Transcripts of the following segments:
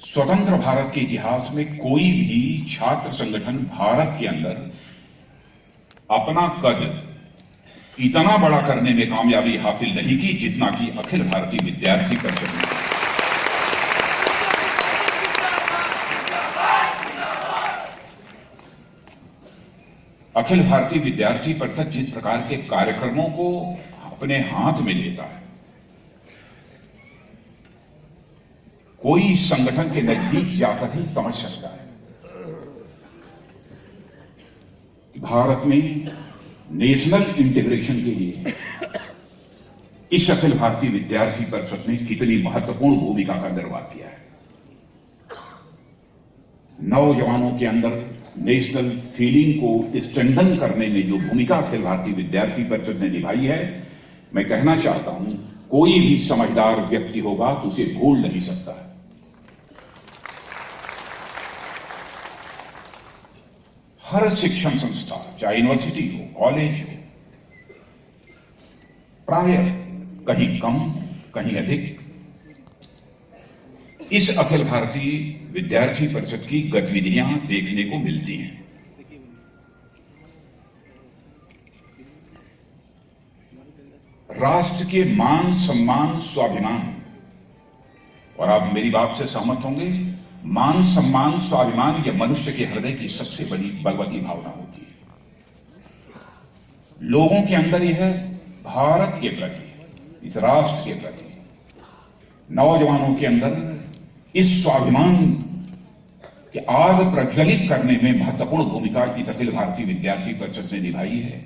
स्वतंत्र भारत के इतिहास में कोई भी छात्र संगठन भारत के अंदर अपना कद इतना बड़ा करने में कामयाबी हासिल नहीं की जितना कि अखिल भारतीय विद्यार्थी परिषद ने। अखिल भारतीय विद्यार्थी परिषद जिस प्रकार के कार्यक्रमों को अपने हाथ में लेता है, कोई संगठन के नजदीक जाकर ही समझ सकता है कि भारत में नेशनल इंटीग्रेशन के लिए इस अखिल भारतीय विद्यार्थी परिषद ने कितनी महत्वपूर्ण भूमिका का निर्वाह किया है। नौजवानों के अंदर नेशनल फीलिंग को स्ट्रेंथन करने में जो भूमिका अखिल भारतीय विद्यार्थी परिषद ने निभाई है, मैं कहना चाहता हूं, कोई भी समझदार व्यक्ति होगा तो उसे भूल नहीं सकता है। हर शिक्षण संस्था, चाहे यूनिवर्सिटी हो, कॉलेज हो, प्राय कहीं कम कहीं अधिक इस अखिल भारतीय विद्यार्थी परिषद की गतिविधियां देखने को मिलती हैं। राष्ट्र के मान, सम्मान, स्वाभिमान, और आप मेरी बात से सहमत होंगे, मान, सम्मान, स्वाभिमान यह मनुष्य के हृदय की सबसे बड़ी बलवती भावना होती है। लोगों के अंदर यह भारत के प्रति, इस राष्ट्र के प्रति, नौजवानों के अंदर इस स्वाभिमान के आग प्रज्वलित करने में महत्वपूर्ण भूमिका इस अखिल भारतीय विद्यार्थी परिषद ने निभाई है।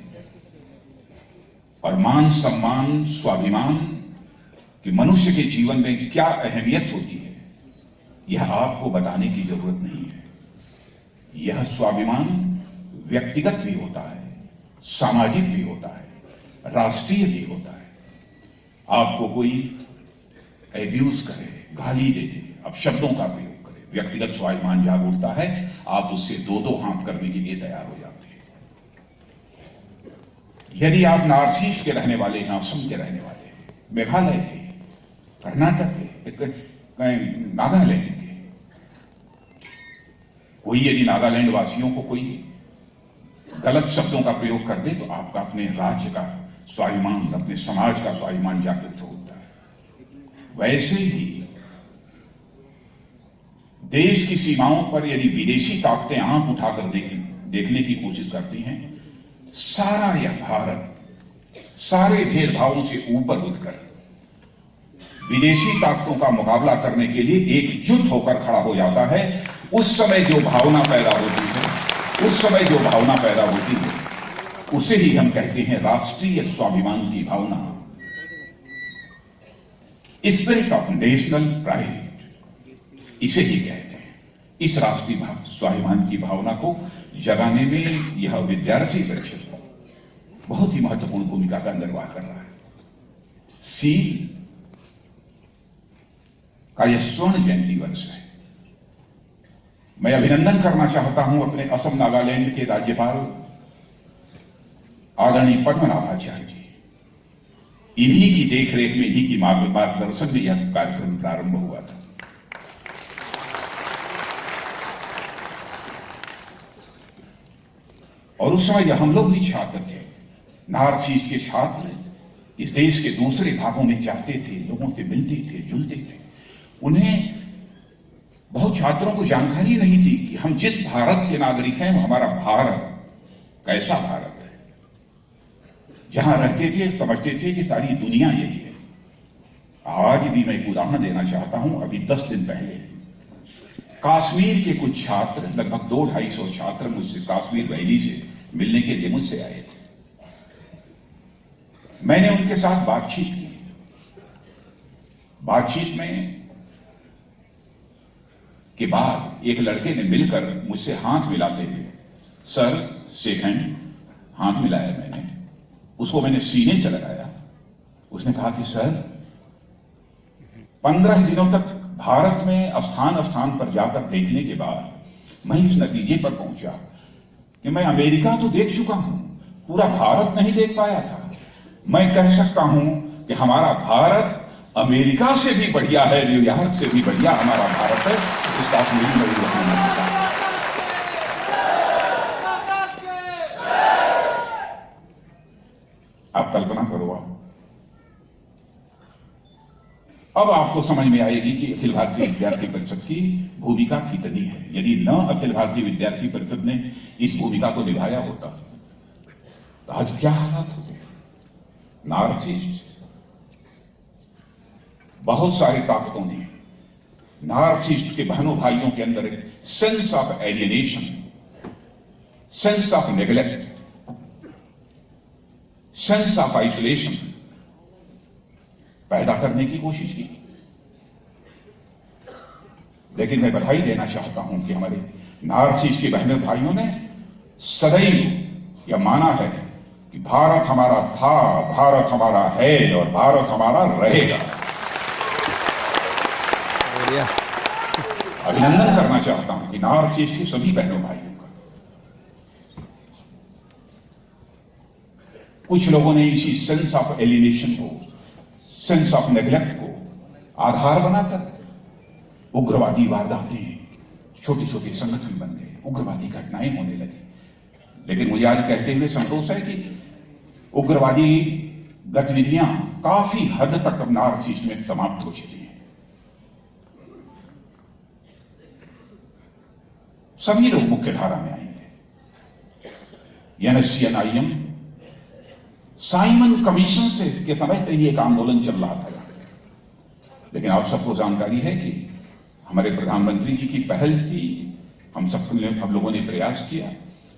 और मान, सम्मान, स्वाभिमान कि मनुष्य के जीवन में क्या अहमियत होती है, यह आपको बताने की जरूरत नहीं है। यह स्वाभिमान व्यक्तिगत भी होता है, सामाजिक भी होता है, राष्ट्रीय भी होता है। आपको कोई एब्यूज करे, गाली दे दे, अपशब्दों का प्रयोग करे, व्यक्तिगत स्वाभिमान जाग उठता है, आप उससे दो दो हाथ करने के लिए तैयार हो जाते हैं। यदि आप नॉर्थ ईस्ट के रहने वाले हैं, असम के रहने वाले हैं, मेघालय के, कर्नाटक के, नागालैंड के, कोई यदि नागालैंड वासियों को कोई गलत शब्दों का प्रयोग कर दे तो आपका अपने राज्य का स्वाभिमान, अपने समाज का स्वाभिमान जागृत होता है। वैसे ही देश की सीमाओं पर यदि विदेशी ताकतें आंख उठाकर देखने की कोशिश करती हैं, सारा यह भारत सारे भेदभावों से ऊपर उठकर विदेशी ताकतों का मुकाबला करने के लिए एकजुट होकर खड़ा हो जाता है। उस समय जो भावना पैदा होती है, उसे ही हम कहते हैं राष्ट्रीय स्वाभिमान की भावना, स्पिरिट ऑफ नेशनल प्राइड, इसे ही कहते हैं। इस राष्ट्रीय स्वाभिमान की भावना को जगाने में यह विद्यार्थी परिषद बहुत ही महत्वपूर्ण भूमिका का निर्वाह कर रहा है। सील का यह स्वर्ण जयंती वर्ष है। मैं अभिनंदन करना चाहता हूं अपने असम नागालैंड के राज्यपाल आदरणीय पद्मनाभाचार्य जी। इन्हीं की देखरेख में, इन्हीं की मार्गदर्शन में यह कार्यक्रम प्रारंभ हुआ था। और उस समय जब हम लोग भी छात्र थे, नॉर्थ ईस्ट के छात्र इस देश के दूसरे भागों में जाते थे, लोगों से मिलते थे, जुलते थे। उन्हें, बहुत छात्रों को जानकारी नहीं थी कि हम जिस भारत के नागरिक हैं, वो हमारा भारत कैसा भारत है। जहां रहते थे समझते थे कि सारी दुनिया यही है। आज भी मैं एक उदाहरण देना चाहता हूं। अभी 10 दिन पहले कश्मीर के कुछ छात्र, लगभग 200-250 छात्र मुझसे कश्मीर वैली से मिलने के लिए मुझसे आए थे। मैंने उनके साथ बातचीत की। बातचीत में के बाद एक लड़के ने मिलकर मुझसे हाथ मिलाते हुए, सर शेक हैंड, हाथ मिलाया मैंने, उसको मैंने सीने से लगाया। उसने कहा कि सर, 15 दिनों तक भारत में स्थान स्थान पर जाकर देखने के बाद मैं इस नतीजे पर पहुंचा कि मैं अमेरिका तो देख चुका हूं, पूरा भारत नहीं देख पाया था। मैं कह सकता हूं कि हमारा भारत अमेरिका से भी बढ़िया है, न्यूयॉर्क से भी बढ़िया हमारा भारत है। इस बात में भी बड़ी रखना। आप कल्पना करो, अब आपको समझ में आएगी कि अखिल भारतीय विद्यार्थी परिषद की भूमिका कितनी है। यदि न अखिल भारतीय विद्यार्थी परिषद ने इस भूमिका को निभाया होता तो आज क्या हालात होते। नॉर्थ ईस्ट बहुत सारी ताकतों ने नॉर्थ ईस्ट के बहनों भाइयों के अंदर एक sense of alienation, sense of neglect, sense of isolation पैदा करने की कोशिश की। लेकिन मैं बधाई देना चाहता हूं कि हमारे नॉर्थ ईस्ट के बहनों भाइयों ने सदैव यह माना है कि भारत हमारा था, भारत हमारा है और भारत हमारा रहेगा। अभिनंदन करना चाहता हूं कि नॉर्थ ईस्ट के सभी बहनों भाइयों का। कुछ लोगों ने इसी सेंस ऑफ एलिनेशन को, सेंस ऑफ नेग्लेक्ट को आधार बनाकर उग्रवादी वारदातें, छोटे छोटे संगठन बन गए, उग्रवादी घटनाएं होने लगी। लेकिन मुझे आज कहते हुए संतोष है कि उग्रवादी गतिविधियां काफी हद तक अब नॉर्थ ईस्ट में समाप्त हो चुकी हैं। सभी लोग मुख्य धारा में आएंगे। एनएससीएनआईएम साइमन कमीशन से के समय से ही एक आंदोलन चल रहा था, लेकिन आप सबको जानकारी है कि हमारे प्रधानमंत्री जी की पहल थी, हम लोगों ने प्रयास किया,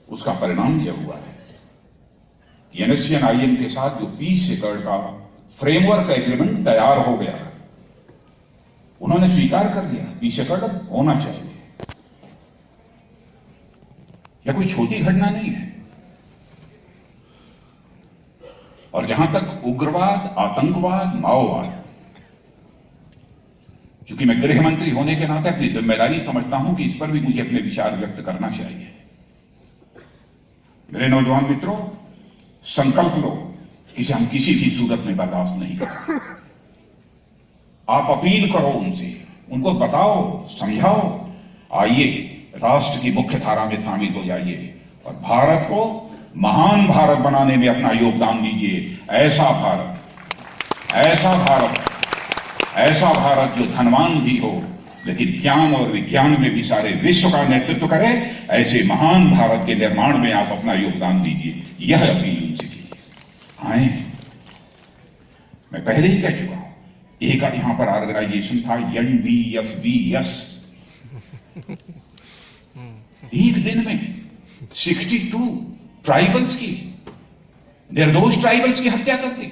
उसका परिणाम यह हुआ है। एनएससीएनआईएम के साथ जो 20 एकड़ का फ्रेमवर्क एग्रीमेंट तैयार हो गया, उन्होंने स्वीकार कर लिया 20 एकड़ होना चाहिए। यह कोई छोटी घटना नहीं है। और जहां तक उग्रवाद, आतंकवाद, माओवाद, चूंकि मैं गृह मंत्री होने के नाते अपनी जिम्मेदारी समझता हूं कि इस पर भी मुझे अपने विचार व्यक्त करना चाहिए। मेरे नौजवान मित्रों, संकल्प लो कि इसे हम किसी भी सूरत में बर्दाश्त नहीं करेंगे। आप अपील करो उनसे, उनको बताओ, समझाओ, आइए राष्ट्र की मुख्य धारा में शामिल हो जाइए और भारत को महान भारत बनाने में अपना योगदान दीजिए। ऐसा भारत, ऐसा भारत, ऐसा भारत जो धनवान भी हो लेकिन ज्ञान और विज्ञान में भी सारे विश्व का नेतृत्व करे, ऐसे महान भारत के निर्माण में आप अपना योगदान दीजिए। यह अपील उनसे की आए। मैं पहले ही कह चुका हूं, एक यहां पर ऑर्गेनाइजेशन था NDFVS, एक दिन में 62 ट्राइबल्स की, निर्दोष ट्राइबल्स की हत्या कर दी।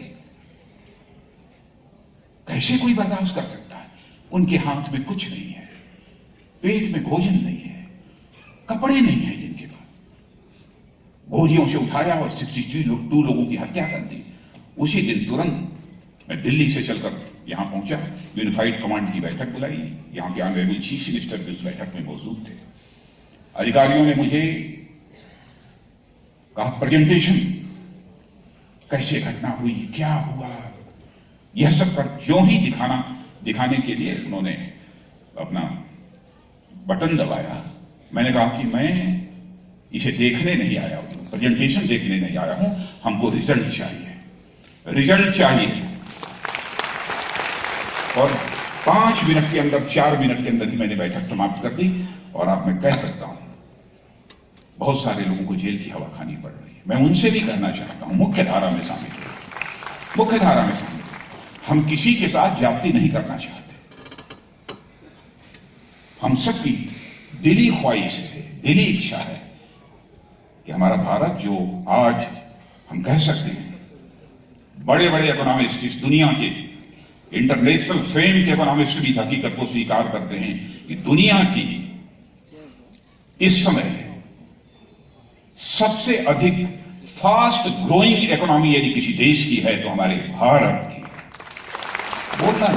कैसे कोई बर्दाश्त कर सकता है? उनके हाथ में कुछ नहीं है, पेट में भोजन नहीं है, कपड़े नहीं है जिनके पास। गोलियों से उठाया और 62 लोगों की हत्या कर दी। उसी दिन तुरंत मैं दिल्ली से चलकर यहां पहुंचा, यूनिफाइड कमांड की बैठक बुलाई। यहां के ऑनरेबल चीफ मिनिस्टर भी उस बैठक में मौजूद थे। अधिकारियों ने मुझे कहा, प्रेजेंटेशन, कैसे घटना हुई, क्या हुआ, यह सब कर क्यों ही दिखाने के लिए उन्होंने अपना बटन दबाया। मैंने कहा कि मैं इसे देखने नहीं आया हूं, प्रेजेंटेशन देखने नहीं आया हूं, हमको रिजल्ट चाहिए, रिजल्ट चाहिए। और 5 मिनट के अंदर, 4 मिनट के अंदर ही मैंने बैठक समाप्त कर दी। और अब मैं कह सकता हूं, बहुत सारे लोगों को जेल की हवा खानी पड़ रही है। मैं उनसे भी कहना चाहता हूं, मुख्य धारा में शामिल हो, मुख्य धारा में शामिल हो। हम किसी के साथ ज्यादती नहीं करना चाहते। हम सबकी दिली ख्वाहिश है, दिली इच्छा है कि हमारा भारत, जो आज हम कह सकते हैं बड़े बड़े इकोनॉमिस्ट, इस दुनिया के इंटरनेशनल फेम के इकोनॉमिस्ट भी इस हकीकत को स्वीकार करते हैं कि दुनिया की इस समय सबसे अधिक फास्ट ग्रोइंग इकोनॉमी यदि किसी देश की है तो हमारे भारत की। बोलना है,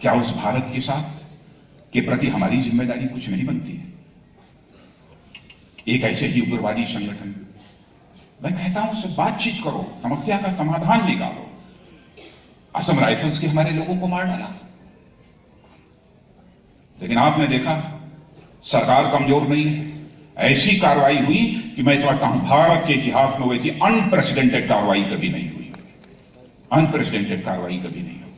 क्या उस भारत के साथ के प्रति हमारी जिम्मेदारी कुछ नहीं बनती है? एक ऐसे ही उग्रवादी संगठन, मैं कहता हूं उससे बातचीत करो, समस्या का समाधान निकालो। असम राइफल्स के हमारे लोगों को मार डाला। लेकिन आपने देखा सरकार कमजोर नहीं है, ऐसी कार्रवाई हुई कि मैं समझता हूं भारत के इतिहास में वैसी अनप्रेसिडेंटेड कार्रवाई कभी नहीं हुई, अनप्रेसिडेंटेड कार्रवाई कभी नहीं हुई।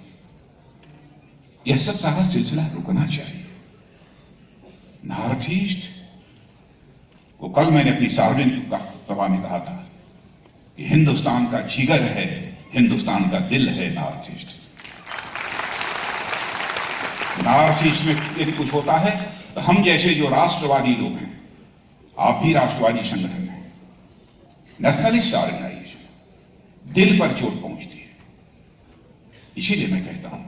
यह सब सारा सिलसिला रुकना चाहिए। नॉर्थ ईस्ट को कल मैंने अपनी सार्वजनिक सभा में कहा था कि हिंदुस्तान का जिगर है, हिंदुस्तान का दिल है नॉर्थ ईस्ट। नॉर्थ ईस्ट में यदि कुछ होता है तो हम जैसे जो राष्ट्रवादी लोग हैं, आप भी राष्ट्रवादी संगठन हैं, नेशनलिस्ट ऑर्गेनाइजेशन, दिल पर चोट पहुंचती है। इसीलिए मैं कहता हूं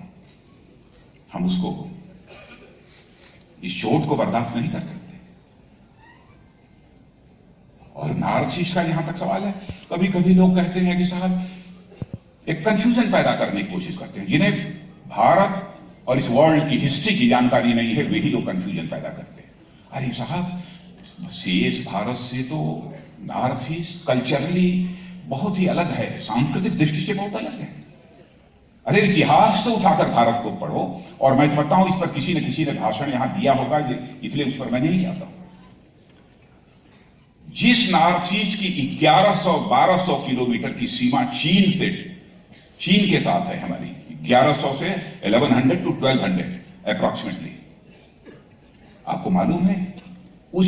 हम उसको, इस चोट को बर्दाश्त नहीं कर सकते। और नॉर्थ ईस्ट का जहां तक सवाल है, कभी कभी लोग कहते हैं कि साहब एक कंफ्यूजन पैदा करने की कोशिश करते हैं। जिन्हें भारत और इस वर्ल्ड की हिस्ट्री की जानकारी नहीं है, वही लोग कंफ्यूजन पैदा करते हैं। अरे साहब, शेष भारत से तो नॉर्थ ईस्ट कल्चरली बहुत ही अलग है, सांस्कृतिक दृष्टि से बहुत अलग है। अरे इतिहास तो उठाकर भारत को पढ़ो। और मैं समझता हूं इस पर किसी न किसी ने भाषण यहां दिया होगा, इसलिए उस पर मैं नहीं आता हूं। जिस नॉर्थ ईस्ट की 1100-1200 किलोमीटर की सीमा चीन के साथ है, हमारी 1100 से 1100 to 1200 अप्रोक्सीमेटली। आपको मालूम है उस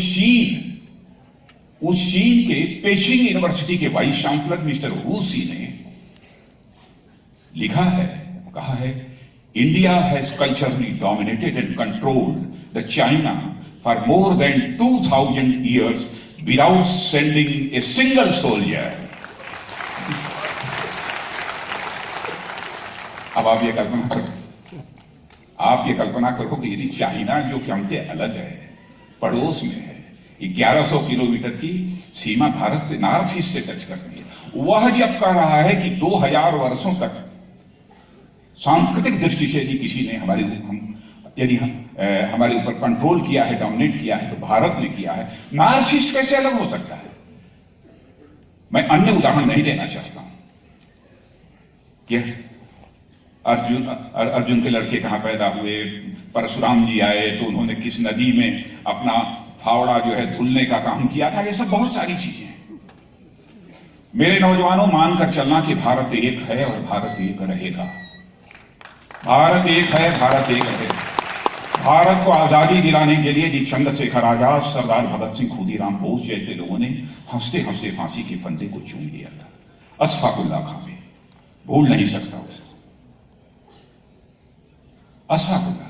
चीन के पेशिंग यूनिवर्सिटी के वाइस चांसलर मिस्टर वू सी ने लिखा है, कहा है, India has culturally dominated and controlled the China for more than 2000 years without sending a single soldier. अब आप ये कल्पना करो कि यदि चाइना जो कि हमसे अलग है, पड़ोस में है, 1100 किलोमीटर की सीमा भारत से नॉर्थ ईस्ट से टच करती है, वह जब कह रहा है कि 2000 वर्षों तक सांस्कृतिक दृष्टि से यदि किसी ने हमारे ऊपर कंट्रोल किया है, डोमिनेट किया है, तो भारत ने किया है, नॉर्थ ईस्ट कैसे अलग हो सकता है? मैं अन्य उदाहरण नहीं देना चाहता हूं कि अर्जुन के लड़के कहां पैदा हुए, परशुराम जी आए तो उन्होंने किस नदी में अपना फावड़ा जो है धुलने का काम किया था। ये सब बहुत सारी चीजें हैं। मेरे नौजवानों, मानकर चलना कि भारत एक है और भारत एक रहेगा। भारत एक है, भारत एक रहेगा। भारत को आजादी दिलाने के लिए जी चंद्रशेखर आजाद, सरदार भगत सिंह, खुदीराम बोस जैसे लोगों ने हंसते हंसते फांसी के फंदे को चूम लिया था। अशफाकुल्ला खां में भूल नहीं सकता उसको। अशफाकुल्ला,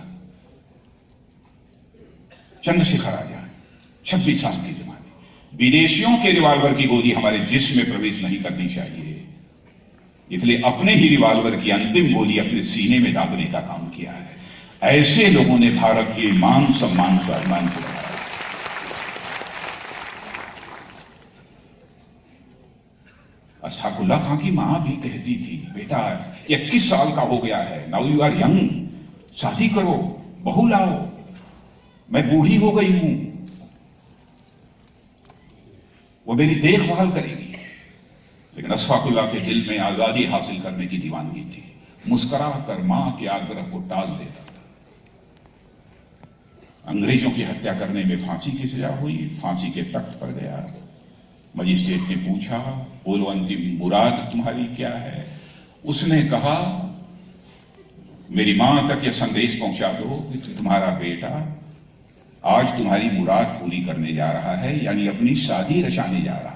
चंद्रशेखर आजाद, 26 साल की जवानी। विदेशियों के रिवाल्वर की गोली हमारे जिस्म में प्रवेश नहीं करनी चाहिए, इसलिए अपने ही रिवाल्वर की अंतिम गोली अपने सीने में दागने का काम किया है। ऐसे लोगों ने भारत के मान सम्मान स्वाभिमान को बढ़ाया। अशफाकुल्ला खां की मां भी कहती थी, बेटा 21 साल का हो गया है, नाउ यू आर यंग, शादी करो, बहू लाओ, मैं बूढ़ी हो गई हूं, वो मेरी देखभाल करेगी। लेकिन अशफाकुल्ला के दिल में आजादी हासिल करने की दीवानगी थी। मुस्कुरा कर मां के आग्रह को टाल देता था। अंग्रेजों की हत्या करने में फांसी की सजा हुई, फांसी के तख्त पर गया। मजिस्ट्रेट ने पूछा, बोलो अंतिम मुराद तुम्हारी क्या है? उसने कहा, मेरी मां तक यह संदेश पहुंचा दो कि तुम्हारा बेटा आज तुम्हारी मुराद पूरी करने जा रहा है, यानी अपनी शादी रचाने जा रहा है।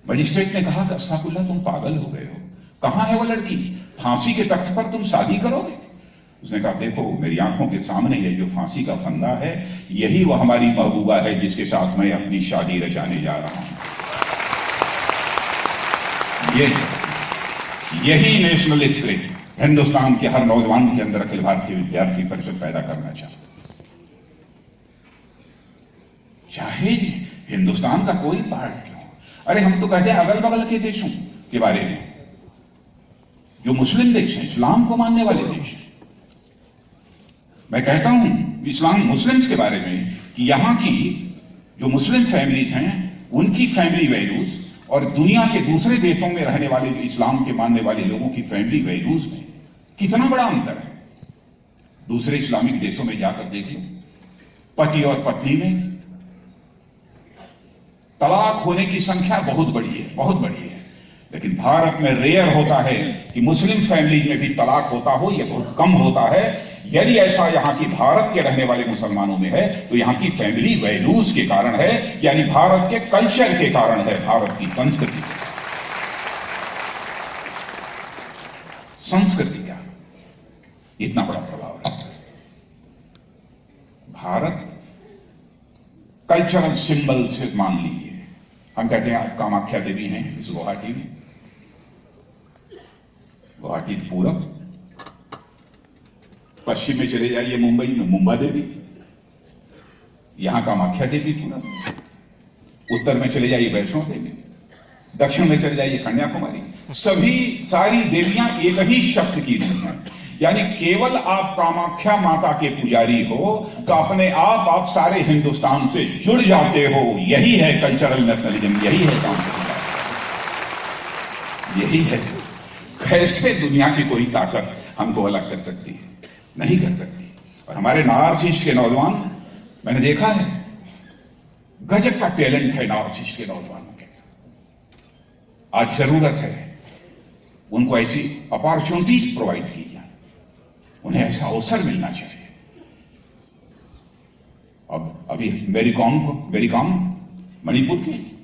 मजिस्ट्रेट ने कहा कि अशफाकुल्ला तुम पागल हो गए हो, कहां है वो लड़की? फांसी के तख्त पर तुम शादी करोगे? उसने कहा, देखो मेरी आंखों के सामने ये जो फांसी का फंदा है, यही वो हमारी महबूबा है जिसके साथ मैं अपनी शादी रचाने जा रहा हूं। यही नेशनल स्पिरिट हिंदुस्तान के हर नौजवान के अंदर अखिल भारतीय विद्यार्थी परिषद पैदा करना चाहता। चाहे हिंदुस्तान का कोई पार्ट क्यों। अरे हम तो कहते हैं अगल बगल के देशों के बारे में, जो मुस्लिम देश हैं, इस्लाम को मानने वाले देश हैं। मैं कहता हूं इस्लाम मुस्लिम्स के बारे में कि यहां की जो मुस्लिम फैमिलीज हैं, उनकी फैमिली वैल्यूज और दुनिया के दूसरे देशों में रहने वाले जो इस्लाम के मानने वाले लोगों की फैमिली वैल्यूज में कितना बड़ा अंतर है। दूसरे इस्लामिक देशों में जाकर देख लो, पति और पत्नी में तलाक होने की संख्या बहुत बड़ी है, बहुत बड़ी है। लेकिन भारत में रेयर होता है कि मुस्लिम फैमिली में भी तलाक होता हो, यह बहुत कम होता है। यदि ऐसा यहां की भारत के रहने वाले मुसलमानों में है तो यहां की फैमिली वैल्यूज के कारण है, यानी भारत के कल्चर के कारण है, भारत की संस्कृति का इतना बड़ा प्रभाव रहता है। भारत कल्चरल सिंबल से मान लीजिए, हम कहते हैं कामाख्या देवी हैं इस गुवाहाटी में, गुवाहाटी पूरब, पश्चिम में चले जाइए मुंबई में मुंबा देवी, यहां कामाख्या देवी पूरब, उत्तर में चले जाइए वैष्णो देवी, दक्षिण में चले जाइए कन्याकुमारी, सारी देवियां एक ही शब्द की रूप हैं। यानी केवल आप कामाख्या माता के पुजारी हो तो अपने आप सारे हिंदुस्तान से जुड़ जाते हो। यही है कल्चरल नेशनलिज्म, यही है काम, यही है। कैसे दुनिया की कोई ताकत हमको अलग कर सकती है? नहीं कर सकती। और हमारे नॉर्थ ईस्ट के नौजवान, मैंने देखा है, गजब का टैलेंट है नॉर्थ ईस्ट के नौजवानों के। आज जरूरत है उनको ऐसी अपॉर्चुनिटीज प्रोवाइड की जाए, उन्हें ऐसा अवसर मिलना चाहिए। अब अभी मेरी कॉम मणिपुर की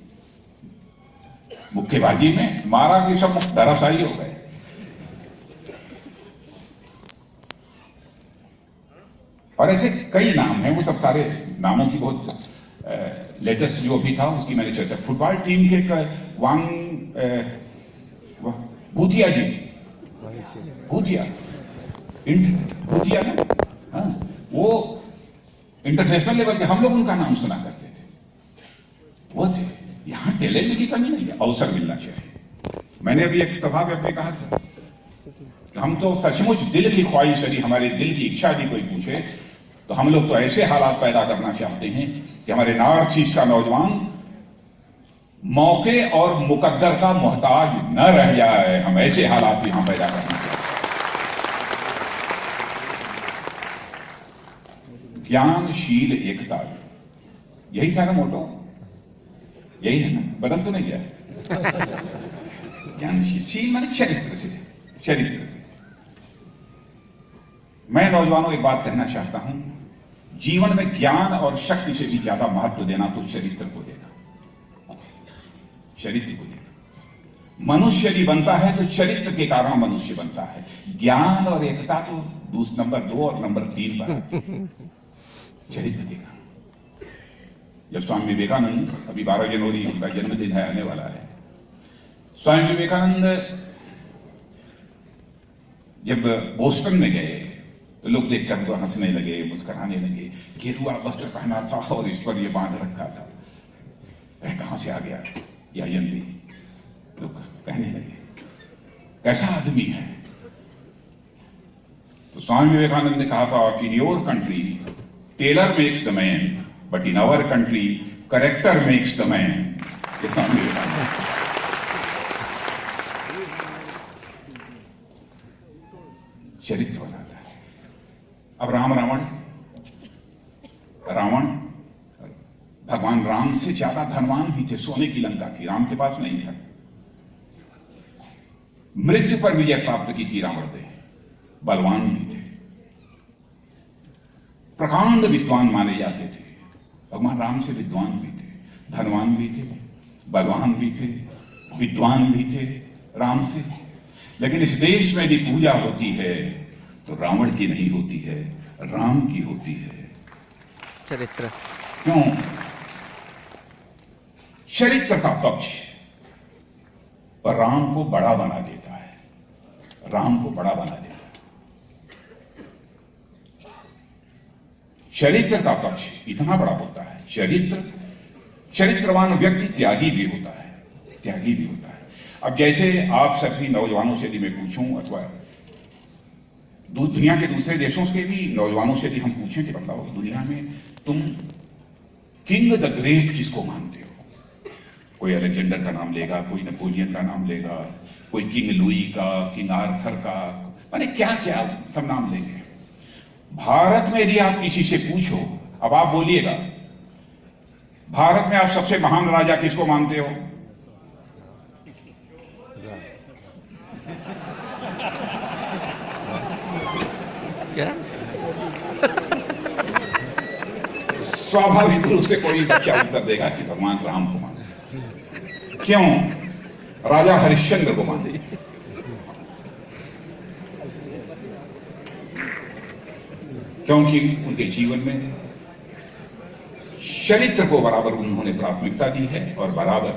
मुक्केबाजी में मारा कि सब धराशायी हो गए। और ऐसे कई नाम हैं, वो सब सारे नामों की बहुत लेटेस्ट जो भी था उसकी मैंने चर्चा। फुटबॉल टीम के भूतिया जी, भूतिया ना, हाँ, वो इंटरनेशनल लेवल के, हम लोग उनका नाम सुना करते थे, वो थे। यहां टैलेंट की कमी नहीं है, अवसर मिलना चाहिए। मैंने अभी एक सभा में अपने कहा था कि हम तो सचमुच दिल की ख्वाहिश यदि हमारे दिल की इच्छा यदि कोई पूछे तो हम लोग तो ऐसे हालात पैदा करना चाहते हैं कि हमारे नॉर्थ ईस्ट का नौजवान मौके और मुकद्दर का मोहताज न रह जाए। हम ऐसे हालात यहां पैदा करना चाहते हैं। ज्ञानशील एकता, यही था ना मोटो, यही है ना, बदल तो नहीं गया। ज्ञानशील, शील माने चरित्र से, चरित्र से। मैं नौजवानों एक बात कहना चाहता हूं, जीवन में ज्ञान और शक्ति से भी ज्यादा महत्व देना तो चरित्र को देना, चरित्र को देना। मनुष्य यदि बनता है तो चरित्र के कारण मनुष्य बनता है। ज्ञान और एकता तो नंबर 2 और नंबर 3 पर, चरित्र के कारण। जब स्वामी विवेकानंद, अभी 12 जनवरी उनका जन्मदिन है, आने वाला है, स्वामी विवेकानंद जब बोस्टन में गए तो लोग देखकर उनको हंसने लगे, मुस्कुराने लगे। गेरुआ वस्त्र पहना था और इस पर यह बांध रखा था, कहां से आ गया यह जल्दी, लोग कहने लगे कैसा आदमी है। तो स्वामी विवेकानंद ने कहा था कि in your country tailor makes the man, but in our country character makes the man. Swami Vivekananda चरित्र बनाता है। अब रावण भगवान राम से ज्यादा धनवान भी थे, सोने की लंका थी, राम के पास नहीं था। मृत्यु पर विजय प्राप्त की थी रावण ने, बलवान भी थे, प्रकांड विद्वान माने जाते थे। भगवान राम से विद्वान भी थे, धनवान भी थे, बलवान भी थे, विद्वान भी थे राम से। लेकिन इस देश में यदि पूजा होती है तो रावण की नहीं होती है, राम की होती है। चरित्र क्यों? चरित्र का पक्ष पर राम को बड़ा बना देता है, राम को बड़ा बना देता है। चरित्र का पक्ष इतना बड़ा होता है। चरित्रवान व्यक्ति त्यागी भी होता है, त्यागी भी होता है। अब जैसे आप सभी नौजवानों से यदि मैं पूछूं, अथवा दुनिया के दूसरे देशों के भी नौजवानों से यदि हम पूछें कि बताओ दुनिया में तुम किंग द ग्रेट किसको मानते हो, कोई अलेक्जेंडर का नाम लेगा, कोई नेपोलियन का नाम लेगा, कोई किंग लुई का, किंग आर्थर का, माने क्या क्या सब नाम लेंगे। भारत में यदि आप किसी से पूछो, अब आप बोलिएगा भारत में आप सबसे महान राजा किसको मानते हो? क्या? स्वाभाविक रूप से कोई बच्चा उत्तर देगा कि भगवान राम को माने। क्यों? राजा हरिश्चंद्र को माने। क्योंकि उनके जीवन में चरित्र को बराबर उन्होंने प्राथमिकता दी है और बराबर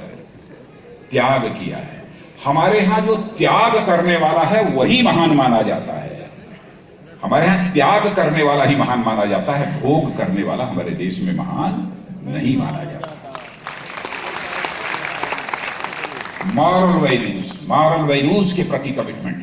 त्याग किया है। हमारे यहां जो त्याग करने वाला है वही महान माना जाता है। हमारे यहां त्याग करने वाला ही महान माना जाता है, भोग करने वाला हमारे देश में महान नहीं माना जाता। मॉरल वैल्यूज के प्रति कमिटमेंट